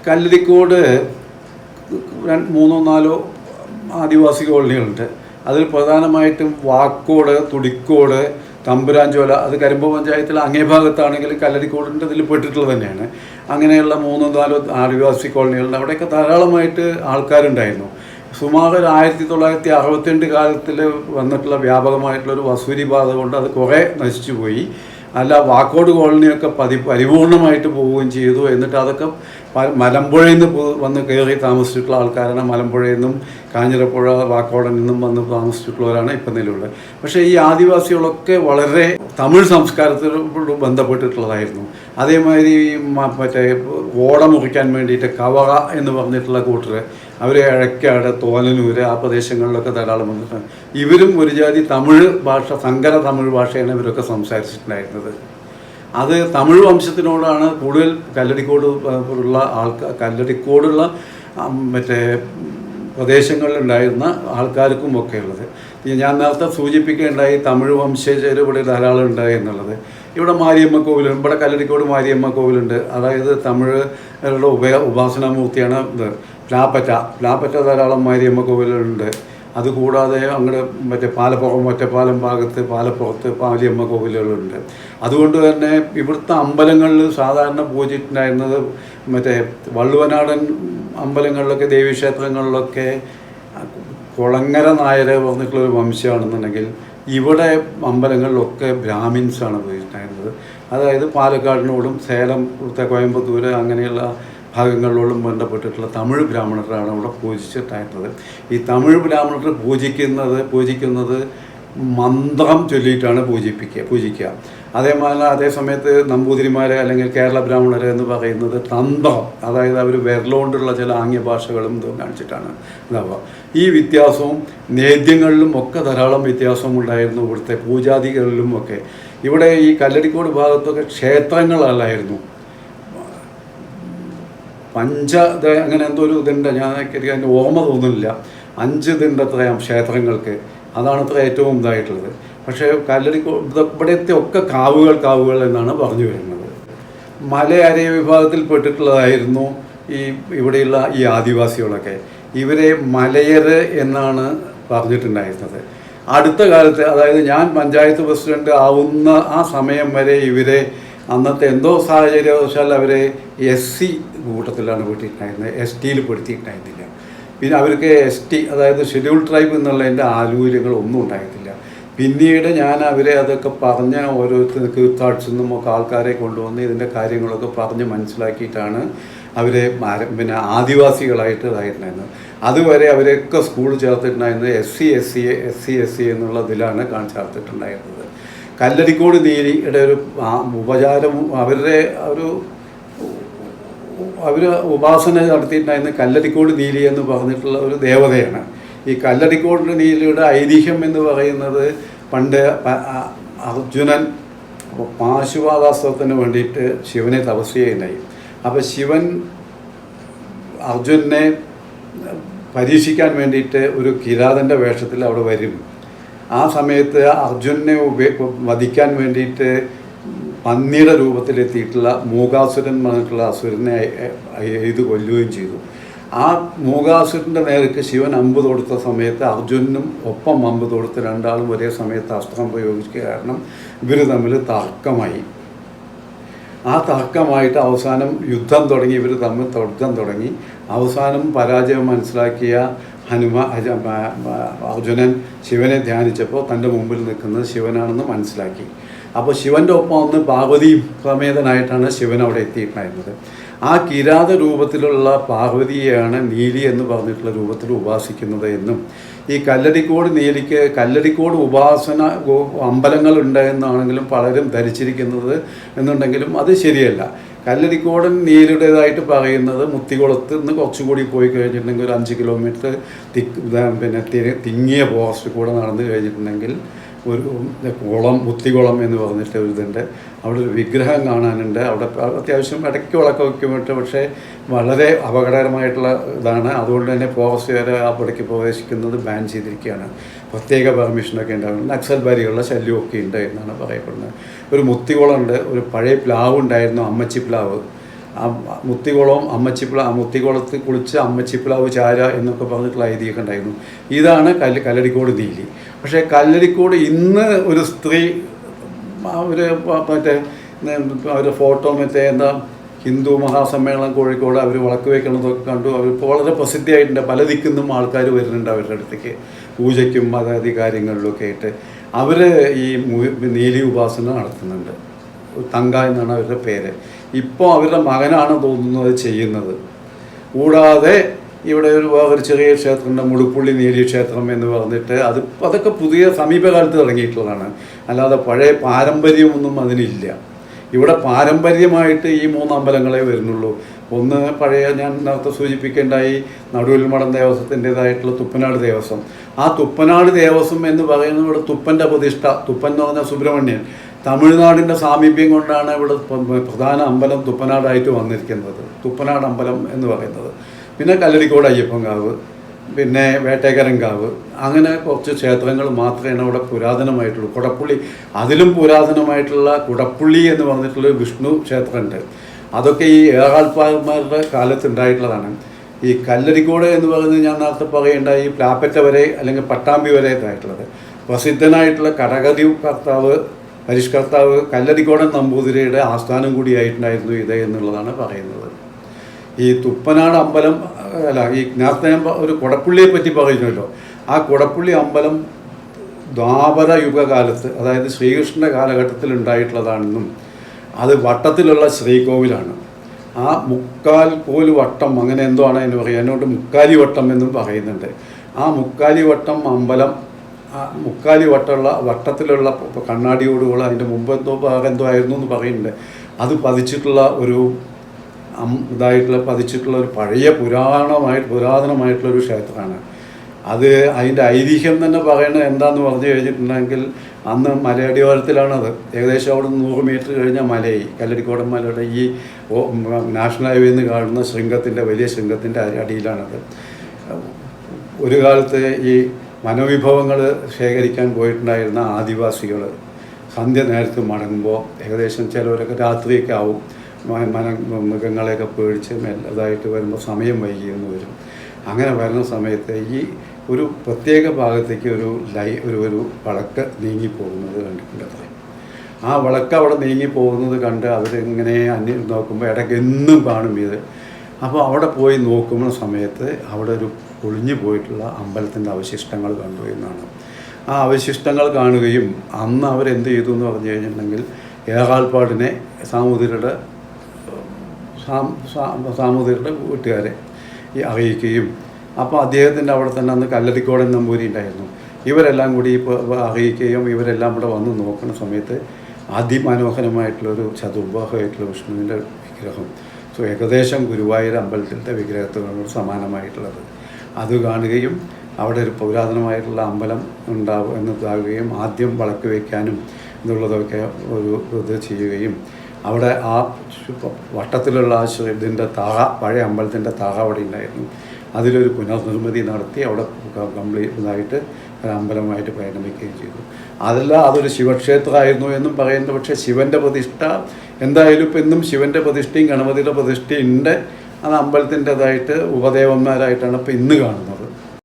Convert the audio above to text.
കല്ലടിക്കോട് മൂന്നോ നാലോ ആദിവാസി കോളനികളുണ്ട്. അതിൽ പ്രധാനമായിട്ടും വാക്കോട്, തുടിക്കോട്, തമ്പുരാഞ്ചോല, അത് കരിമ്പ പഞ്ചായത്തിൽ അങ്ങേ ഭാഗത്താണെങ്കിലും കല്ലടിക്കോടിൻ്റെ ഇതിൽ പെട്ടിട്ടുള്ളത് തന്നെയാണ്. അങ്ങനെയുള്ള മൂന്നോ നാലോ ആദിവാസി കോളനികളുണ്ട്. അവിടെയൊക്കെ ധാരാളമായിട്ട് ആൾക്കാരുണ്ടായിരുന്നു. സുമാർ 1962 കാലത്തിൽ വന്നിട്ടുള്ള വ്യാപകമായിട്ടുള്ളൊരു വസൂരി ബാധ കൊണ്ട് അത് കുറേ നശിച്ചു പോയി. അല്ല, വാക്കോട് കോളനിയൊക്കെ പരിപൂർണമായിട്ട് പോവുകയും ചെയ്തു. എന്നിട്ട് അതൊക്കെ മലമ്പുഴയിൽ നിന്ന് വന്ന് കയറി താമസിച്ചിട്ടുള്ള ആൾക്കാരാണ്. മലമ്പുഴയിൽ നിന്നും കാഞ്ഞിരപ്പുഴ, വാക്കോടിൽ നിന്നും വന്ന് താമസിച്ചിട്ടുള്ളവരാണ് ഇപ്പം നിലവിലുള്ളത്. പക്ഷേ ഈ ആദിവാസികളൊക്കെ വളരെ തമിഴ് സംസ്കാരത്തോട് ബന്ധപ്പെട്ടിട്ടുള്ളതായിരുന്നു. അതേമാതിരി മറ്റേ ഓട മുറിക്കാൻ വേണ്ടിയിട്ട് കവറ എന്ന് പറഞ്ഞിട്ടുള്ള കൂട്ടർ, അവർ ഇഴക്കാട്, തോലനൂര് ആ പ്രദേശങ്ങളിലൊക്കെ ധാരാളം വന്നിട്ടുണ്ട്. ഇവരും ഒരു ജാതി തമിഴ് ഭാഷ, സങ്കര തമിഴ് ഭാഷയാണ് ഇവരൊക്കെ സംസാരിച്ചിട്ടുണ്ടായിരുന്നത്. അത് തമിഴ് വംശത്തിനോടാണ് കൂടുതൽ കല്ലടിക്കോട് ഉള്ള കല്ലടിക്കോടുള്ള മറ്റേ പ്രദേശങ്ങളിലുണ്ടായിരുന്ന ആൾക്കാർക്കും ഒക്കെ ഉള്ളത്. ഞാൻ നേരത്തെ സൂചിപ്പിക്കുകയുണ്ടായി തമിഴ് വംശജർ ഇവിടെ ധാരാളം ഉണ്ടായി എന്നുള്ളത്. ഇവിടെ മാരിയമ്മ കോവിലുണ്ട്, ഇവിടെ കല്ലടിക്കോട് മാരിയമ്മ കോവിലുണ്ട്. അതായത് തമിഴരുടെ ഉപാസനാമൂർത്തിയാണ് ഇത്. പ്ലാപ്പറ്റ ധാരാളം മാരിയമ്മ കോവിലുണ്ട്. അതുകൂടാതെ അങ്ങോട്ട് മറ്റേ ഒറ്റപ്പാലം ഭാഗത്ത് പാലപ്പുറത്ത് മാരിയമ്മ കോവിലുകളുണ്ട്. അതുകൊണ്ട് തന്നെ ഇവിടുത്തെ അമ്പലങ്ങളിൽ സാധാരണ പൂജിച്ചിട്ടുണ്ടായിരുന്നത് മറ്റേ വള്ളുവനാടൻ അമ്പലങ്ങളിലൊക്കെ, ദേവീക്ഷേത്രങ്ങളിലൊക്കെ കുളങ്ങര നായർ പറഞ്ഞിട്ടുള്ളൊരു വംശമാണെന്നുണ്ടെങ്കിൽ ഇവിടെ അമ്പലങ്ങളിലൊക്കെ ബ്രാഹ്മിൻസാണ് പൂജിച്ചിട്ടുണ്ടായിരുന്നത്. അതായത് പാലക്കാടിനോടും സേലം, കോയമ്പത്തൂർ അങ്ങനെയുള്ള ഭാഗങ്ങളോടും ബന്ധപ്പെട്ടിട്ടുള്ള തമിഴ് ബ്രാഹ്മണരാണ് ഇവിടെ പൂജിച്ചിട്ടായിരുന്നത്. ഈ തമിഴ് ബ്രാഹ്മണർ പൂജിക്കുന്നത് മന്ത്രം ചൊല്ലിയിട്ടാണ് പൂജിക്കുക. അതേ സമയത്ത് നമ്പൂതിരിമാരെ അല്ലെങ്കിൽ കേരള ബ്രാഹ്മണരെ എന്ന് പറയുന്നത് തന്ത്രം, അതായത് അവർ വിരലുകൊണ്ടുള്ള ചില ആംഗ്യഭാഷകളും ഇതും കാണിച്ചിട്ടാണ് ഉണ്ടാവുക. ഈ വ്യത്യാസവും നേദ്യങ്ങളിലും ഒക്കെ ധാരാളം വ്യത്യാസം ഉണ്ടായിരുന്നു. ഇവിടുത്തെ പൂജാദികളിലും ഒക്കെ. ഇവിടെ ഈ കല്ലടിക്കോട് ഭാഗത്തൊക്കെ ക്ഷേത്രങ്ങളല്ലായിരുന്നു, അങ്ങനെ എന്തോ ഒരു ഇതുണ്ട്. ഞാൻ അതിൻ്റെ ഓർമ്മ തോന്നുന്നില്ല. 5 ഇതുണ്ട് അത്രയും ക്ഷേത്രങ്ങൾക്ക്. അതാണ് അത്ര ഏറ്റവും ഇതായിട്ടുള്ളത്. പക്ഷേ ഇവിടുത്തെ ഒക്കെ കാവുകൾ എന്നാണ് പറഞ്ഞു വരുന്നത്. മലയരയ വിഭാഗത്തിൽപ്പെട്ടിട്ടുള്ളതായിരുന്നു ഇവിടെയുള്ള ഈ ആദിവാസികളൊക്കെ. ഇവരെ മലയർ എന്നാണ് പറഞ്ഞിട്ടുണ്ടായിരുന്നത്. അടുത്ത കാലത്ത്, അതായത് ഞാൻ പഞ്ചായത്ത് പ്രസിഡന്റ് ആവുന്ന ആ സമയം വരെ ഇവരെ അന്നത്തെ എന്തോ സാഹചര്യവശാൽ അവരെ SC കൂട്ടത്തിലാണ് പെട്ടിട്ടുണ്ടായിരുന്നത്, STയിൽ പെടുത്തിയിട്ടുണ്ടായിരുന്നില്ല. പിന്നെ അവർക്ക് ST, അതായത് ഷെഡ്യൂൾ ട്രൈബ് എന്നുള്ളതിൻ്റെ ആനുകൂല്യങ്ങളൊന്നും ഉണ്ടായിരുന്നില്ല. പിന്നീട് ഞാൻ അവരെ അതൊക്കെ പറഞ്ഞ ഓരോരുത്തർ തീർത്ഥാടനത്തിൽ നിന്നും ഒക്കെ ആൾക്കാരെ കൊണ്ടുവന്ന് ഇതിൻ്റെ കാര്യങ്ങളൊക്കെ പറഞ്ഞ് മനസ്സിലാക്കിയിട്ടാണ് അവരെ പിന്നെ ആദിവാസികളായിട്ട് ഇതായിട്ടുണ്ടായിരുന്നത്. അതുവരെ അവരെയൊക്കെ സ്കൂൾ ചേർത്തിട്ടുണ്ടായിരുന്നത് SC എന്നുള്ള ഇതിലാണ് ചേർത്തിട്ടുണ്ടായിരുന്നത്. കല്ലടിക്കോട് നീലിയുടെ ഒരു ഉപചാരം, അവർ ഉപാസന നടത്തിയിട്ടുണ്ടായിരുന്ന കല്ലടിക്കോട് നീലി എന്ന് പറഞ്ഞിട്ടുള്ള ഒരു ദേവതയാണ്. ഈ കല്ലടിക്കോട് നീലിയുടെ ഐതിഹ്യം എന്ന് പറയുന്നത് പണ്ട് അർജുനൻ പാശുപാതാസ്ത്രത്തിന് വേണ്ടിയിട്ട് ശിവനെ തപസ് ചെയ്യുകയുണ്ടായി. അപ്പോൾ ശിവൻ അർജുനനെ പരീക്ഷിക്കാൻ വേണ്ടിയിട്ട് ഒരു കിരാതൻ്റെ വേഷത്തിൽ അവിടെ വരും. ആ സമയത്ത് അർജുനനെ വധിക്കാൻ വേണ്ടിയിട്ട് പന്നിയുടെ രൂപത്തിലെത്തിയിട്ടുള്ള മൂകാസുരൻ പറഞ്ഞിട്ടുള്ള അസുരനെ എഴുതി കൊല്ലുകയും ചെയ്തു. ആ മൂകാസുരൻ്റെ നേർക്ക് ശിവൻ അമ്പ് തൊടുത്ത സമയത്ത് അർജുനനും ഒപ്പം അമ്പ് തൊടുത്ത് രണ്ടാളും ഒരേ സമയത്ത് അസ്ത്രം പ്രയോഗിക്കുക കാരണം ഇവർ തമ്മിൽ തർക്കമായി. ആ തർക്കമായിട്ട് അവസാനം യുദ്ധം തുടങ്ങി, ഇവർ തമ്മിൽ തർക്കം തുടങ്ങി. അവസാനം പരാജയം മനസ്സിലാക്കിയ അർജുനൻ ശിവനെ ധ്യാനിച്ചപ്പോൾ തൻ്റെ മുമ്പിൽ നിൽക്കുന്നത് ശിവനാണെന്ന് മനസ്സിലാക്കി. അപ്പോൾ ശിവൻ്റെ ഒപ്പം ഒന്ന് പാർവതി സമേതനായിട്ടാണ് ശിവൻ അവിടെ എത്തിയിട്ടുണ്ടായിരുന്നത്. ആ കിരാത രൂപത്തിലുള്ള പാർവതിയെയാണ് നീലി എന്ന് പറഞ്ഞിട്ടുള്ള രൂപത്തിൽ ഉപാസിക്കുന്നത് എന്നും ഈ കല്ലടിക്കോട് നീലിക്ക് കല്ലടിക്കോട് ഉപാസന അമ്പലങ്ങളുണ്ട് എന്നാണെങ്കിലും പലരും ധരിച്ചിരിക്കുന്നത് എന്നുണ്ടെങ്കിലും അത് ശരിയല്ല. കല്ലടിക്കോടൻ നീലുടേതായിട്ട് പറയുന്നത് മുത്തികുളത്ത് നിന്ന് കുറച്ചുകൂടി പോയി കഴിഞ്ഞിട്ടുണ്ടെങ്കിൽ ഒരു 5 കിലോമീറ്റർ തിങ്ങിയ ഫോറസ്റ്റ് കൂടെ നടന്നു കഴിഞ്ഞിട്ടുണ്ടെങ്കിൽ ഒരു മുത്തികുളം എന്ന് പറഞ്ഞിട്ട് ഒരു ഇതുണ്ട്. അവിടെ ഒരു വിഗ്രഹം കാണാനുണ്ട്. അവിടെ അത്യാവശ്യം ഇടയ്ക്ക് വിളക്കൊക്കെ വിട്ട്, പക്ഷേ വളരെ അപകടകരമായിട്ടുള്ള ഇതാണ്. അതുകൊണ്ട് തന്നെ ഫോറസ്റ്റുകാരെ അവിടേക്ക് പ്രവേശിക്കുന്നത് ബാൻ ചെയ്തിരിക്കുകയാണ്. പ്രത്യേക പെർമിഷനൊക്കെ ഉണ്ടാകും. നക്സൽബാരികളുടെ ശല്യമൊക്കെ ഉണ്ട് എന്നാണ് പറയപ്പെടുന്നത്. ഒരു മുത്തികുളമുണ്ട്. ഒരു പഴയ പ്ലാവ് ഉണ്ടായിരുന്നു, അമ്മച്ചി പ്ലാവ്. മുത്തികുളം മുത്തികുളത്ത് കുളിച്ച് അമ്മച്ചിപ്പിളാവ് ചാര എന്നൊക്കെ പറഞ്ഞിട്ടുള്ള ഐതിഹ്യമൊക്കെ ഉണ്ടായിരുന്നു. ഇതാണ് കല്ലടിക്കോട് നീലി. പക്ഷേ കല്ലടിക്കോട് ഇന്ന് ഒരു സ്ത്രീ ഒരു മറ്റേ ഒരു ഫോട്ടോ മറ്റേ എന്താ ഹിന്ദു മഹാസമ്മേളനം കോഴിക്കോട് അവർ വിളക്ക് വയ്ക്കണതൊക്കെ കണ്ടു. അവരിപ്പോൾ വളരെ പ്രസിദ്ധിയായിട്ടുണ്ട്. പല ദിക്കുന്നും ആൾക്കാർ വരുന്നുണ്ട് അവരുടെ അടുത്തേക്ക് പൂജയ്ക്കും മതാദി കാര്യങ്ങളിലൊക്കെ ആയിട്ട്. അവർ ഈ നീലി ഉപാസന നടത്തുന്നുണ്ട്. തങ്ക എന്നാണ് അവരുടെ പേര്. ഇപ്പോൾ അവരുടെ മകനാണ് തോന്നുന്നത് ചെയ്യുന്നത്. കൂടാതെ ഇവിടെ വേറൊരു ചെറിയ ക്ഷേത്രമുണ്ട്, മുടുപ്പുള്ളി നീലി ക്ഷേത്രം എന്ന് പറഞ്ഞിട്ട്. അതൊക്കെ പുതിയ സമീപകാലത്ത് തുടങ്ങിയിട്ടുള്ളതാണ്. അല്ലാതെ പഴയ പാരമ്പര്യമൊന്നും അതിനില്ല. ഇവിടെ പാരമ്പര്യമായിട്ട് ഈ 3 അമ്പലങ്ങളെ വരുന്നുള്ളൂ. ഒന്ന് പഴയ ഞാൻ നേരത്തെ സൂചിപ്പിക്കേണ്ടായി നടുവിൽ മഠം ദേവസ്വത്തിൻ്റെതായിട്ടുള്ള തുപ്പനാട് ദേവസ്വം. ആ തുപ്പനാട് ദേവസ്വം എന്ന് പറയുന്നത് ഇവിടെ തുപ്പൻ്റെ പ്രതിഷ്ഠ, തുപ്പൻ എന്ന് പറഞ്ഞാൽ സുബ്രഹ്മണ്യൻ, തമിഴ്നാടിൻ്റെ സാമീപ്യം കൊണ്ടാണ് ഇവിടെ പ്രധാന അമ്പലം തുപ്പനാടായിട്ട് വന്നിരിക്കുന്നത്, തുപ്പനാട് അമ്പലം എന്ന് പറയുന്നത്. പിന്നെ കല്ലടിക്കോട് അയ്യപ്പൻകാവ്, പിന്നെ വേട്ടേക്കരൻകാവ്, അങ്ങനെ കുറച്ച് ക്ഷേത്രങ്ങൾ മാത്രമേ അവിടെ പുരാതനമായിട്ടുള്ളൂ. കുടപ്പുള്ളി, അതിലും പുരാതനമായിട്ടുള്ള കുടപ്പുള്ളി എന്ന് പറഞ്ഞിട്ടുള്ള വിഷ്ണു ക്ഷേത്രമുണ്ട്. അതൊക്കെ ഈ ഏറാൾപ്പാന്മാരുടെ കാലത്ത് ഉണ്ടായിട്ടുള്ളതാണ്. ഈ കല്ലടിക്കോട് എന്ന് പറയുന്നത് ഞാൻ നേരത്തെ പറയേണ്ട ഈ പ്ലാപ്പറ്റ വരെ അല്ലെങ്കിൽ പട്ടാമ്പി വരെ ഇതായിട്ടുള്ളത്. പ്രസിദ്ധനായിട്ടുള്ള കടകതി കർത്താവ് പരിഷ്കർത്താവ് കല്ലടിക്കോടൻ നമ്പൂതിരിയുടെ ആസ്ഥാനം കൂടിയായിട്ടുണ്ടായിരുന്നു ഇത് എന്നുള്ളതാണ് പറയുന്നത്. ഈ തുപ്പനാട് അമ്പലം അല്ല, ഈ നേരത്തെ ഞാൻ ഒരു കുടപ്പുള്ളിയെ പറ്റി പറയുന്നല്ലോ. ആ കുടപ്പുള്ളി അമ്പലം ദ്വാപര യുഗകാലത്ത്, അതായത് ശ്രീകൃഷ്ണൻ്റെ കാലഘട്ടത്തിൽ ഉണ്ടായിട്ടുള്ളതാണെന്നും അത് വട്ടത്തിലുള്ള ശ്രീകോവിലാണ്. ആ മുക്കാൽ കോല് വട്ടം അങ്ങനെ എന്തോ ആണ് എന്ന് പറയുക, എന്നോട് മുക്കാലി വട്ടം എന്നും പറയുന്നുണ്ട്. ആ മുക്കാലി വട്ടം അമ്പലം, മുക്കാലി വട്ടമുള്ള വട്ടത്തിലുള്ള കണ്ണാടിയോടുകൂടെ അതിൻ്റെ മുമ്പെന്തോ എന്തോ ആയിരുന്നു എന്ന് പറയുന്നുണ്ട്. അത് പതിച്ചിട്ടുള്ള ഒരു പതിച്ചിട്ടുള്ള ഒരു പഴയ പുരാതനമായിട്ടുള്ളൊരു ക്ഷേത്രമാണ്. അത് അതിൻ്റെ ഐതിഹ്യം തന്നെ പറയുന്നത് എന്താണെന്ന് പറഞ്ഞു കഴിഞ്ഞിട്ടുണ്ടെങ്കിൽ, അന്ന് മലയടിവാരത്തിലാണത്. ഏകദേശം അവിടെ 100 മീറ്റർ കഴിഞ്ഞാൽ മലയായി. കല്ലടിക്കോടൻ മലയുടെ ഈ നാഷണൽ ഹൈവേയിൽ നിന്ന് കാണുന്ന ശൃംഗത്തിൻ്റെ, വലിയ ശൃംഗത്തിൻ്റെ അടിയിലാണത്. ഒരു കാലത്ത് ഈ വനവിഭവങ്ങൾ ശേഖരിക്കാൻ പോയിട്ടുണ്ടായിരുന്ന ആദിവാസികൾ സന്ധ്യ നേരത്ത് മടങ്ങുമ്പോൾ ഏകദേശം ചിലവരൊക്കെ രാത്രിയൊക്കെ ആവും, മൃഗങ്ങളെയൊക്കെ പേടിച്ച് മെല്ലതായിട്ട് വരുമ്പോൾ സമയം വൈകിയെന്ന് വരും. അങ്ങനെ വരുന്ന സമയത്ത് ഈ ഒരു പ്രത്യേക ഭാഗത്തേക്ക് ഒരു വിളക്ക് നീങ്ങിപ്പോകുന്നത് കണ്ടിട്ടുണ്ട്. ആ വിളക്ക് അവിടെ നീങ്ങിപ്പോകുന്നത് കണ്ട് അവരിങ്ങനെ നോക്കുമ്പോൾ ഇടയ്ക്ക് എന്നും കാണും ഇത്. അപ്പോൾ അവിടെ പോയി നോക്കുന്ന സമയത്ത് അവിടെ ഒരു ഒളിഞ്ഞു പോയിട്ടുള്ള അമ്പലത്തിൻ്റെ അവശിഷ്ടങ്ങൾ കണ്ടു എന്നാണ്. ആ അവശിഷ്ടങ്ങൾ കാണുകയും അന്ന് അവരെന്ത് ചെയ്തു എന്ന് പറഞ്ഞു കഴിഞ്ഞിട്ടുണ്ടെങ്കിൽ ഏറാൾപ്പാടിനെ സാമൂതിരിയുടെ വീട്ടുകാരെ അറിയിക്കുകയും, അപ്പോൾ അദ്ദേഹത്തിൻ്റെ അവിടെ തന്നെ അന്ന് കല്ലടിക്കോടൻ നമ്പൂരി ഉണ്ടായിരുന്നു. ഇവരെല്ലാം കൂടി അറിയിക്കുകയും ഇവരെല്ലാം ഇവിടെ വന്ന് നോക്കുന്ന സമയത്ത് അതിമനോഹരമായിട്ടുള്ളൊരു ചതുർബാഹമായിട്ടുള്ള വിഷ്ണുവിൻ്റെ വിഗ്രഹം, ഏകദേശം ഗുരുവായൂർ അമ്പലത്തിൻ്റെ വിഗ്രഹത്തിനോട് സമാനമായിട്ടുള്ളത്, അത് കാണുകയും അവിടെ ഒരു പുരാതനമായിട്ടുള്ള അമ്പലം ഉണ്ടാവും എന്നതാകുകയും ആദ്യം വിളക്ക് വയ്ക്കാനും എന്നുള്ളതൊക്കെ ഒരു ഇത് ചെയ്യുകയും അവിടെ ആ വട്ടത്തിലുള്ള ആ ഇതിൻ്റെ പഴയ അമ്പലത്തിൻ്റെ താഴ അവിടെ ഉണ്ടായിരുന്നു. അതിലൊരു പുനർനിർമ്മിതി നടത്തി അവിടെ കംപ്ലീറ്റ് അമ്പലമായിട്ട് പരിണമിക്കുകയും ചെയ്തു. അതല്ല അതൊരു ശിവക്ഷേത്രമായിരുന്നു എന്നും പറയുന്നത്. പക്ഷേ ശിവൻ്റെ പ്രതിഷ്ഠ എന്തായാലും ഇപ്പം എന്നും ശിവൻ്റെ പ്രതിഷ്ഠയും ഗണപതിയുടെ പ്രതിഷ്ഠയും ഉണ്ട്. അത് അമ്പലത്തിൻ്റെതായിട്ട് ഉപദേവന്മാരായിട്ടാണ് ഇപ്പം ഇന്ന് കാണുന്നത്.